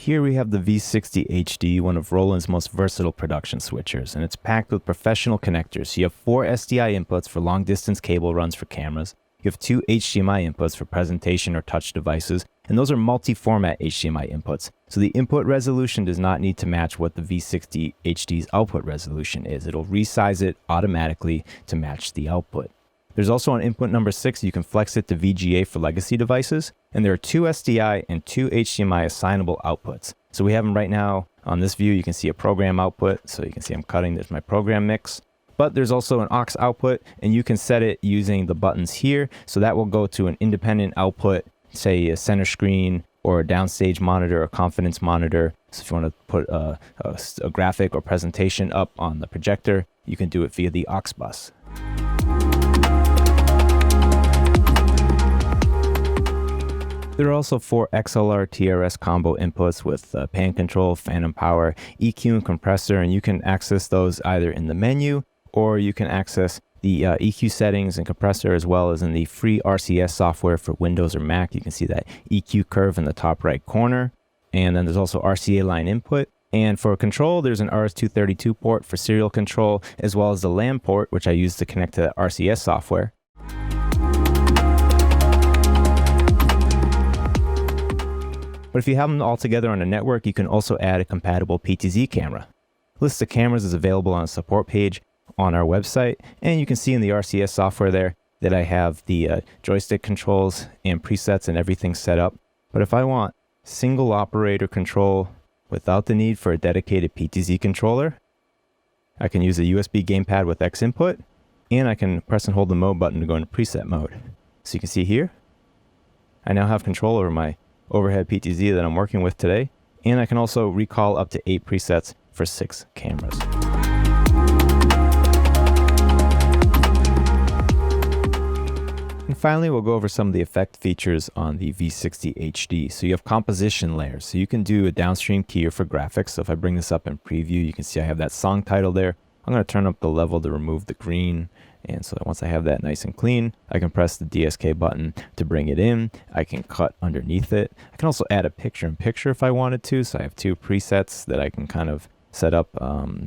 Here we have the V-60HD, one of Roland's most versatile production switchers, and it's packed with professional connectors. So you have 4 SDI inputs for long-distance cable runs for cameras. You have 2 HDMI inputs for presentation or touch devices, and those are multi-format HDMI inputs. So the input resolution does not need to match what the V-60HD's output resolution is. It'll resize it automatically to match the output. There's also an input number 6, you can flex it to VGA for legacy devices, and there are 2 SDI and 2 HDMI assignable outputs. So we have them right now on this view. You can see a program output, so you can see I'm cutting, there's my program mix. But there's also an aux output, and you can set it using the buttons here, so that will go to an independent output, say a center screen or a downstage monitor or confidence monitor. So if you want to put a graphic or presentation up on the projector, you can do it via the aux bus. There are also 4 XLR TRS combo inputs with pan control, phantom power, EQ, and compressor, and you can access those either in the menu or you can access the EQ settings and compressor as well as in the free RCS software for Windows or Mac. You can see that EQ curve in the top right corner, and then there's also RCA line input. And for control, there's an RS-232 port for serial control as well as the LAN port, which I use to connect to the RCS software. But if you have them all together on a network, you can also add a compatible PTZ camera. List of cameras is available on a support page on our website, and you can see in the RCS software there that I have the joystick controls and presets and everything set up. But if I want single operator control without the need for a dedicated PTZ controller, I can use a USB gamepad with X input, and I can press and hold the mode button to go into preset mode. So you can see here, I now have control over my overhead PTZ that I'm working with today, and I can also recall up to 8 presets for 6 cameras. And finally, we'll go over some of the effect features on the V-60HD. So you have composition layers, so you can do a downstream keyer for graphics. So if I bring this up in preview, you can see I have that song title there. I'm going to turn up the level to remove the green. And so once I have that nice and clean, I can press the DSK button to bring it in. I can cut underneath it. I can also add a picture-in-picture if I wanted to. So I have 2 presets that I can kind of set up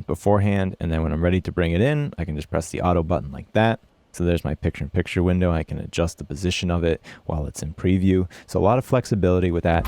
beforehand. And then when I'm ready to bring it in, I can just press the auto button like that. So there's my picture-in-picture window. I can adjust the position of it while it's in preview. So a lot of flexibility with that.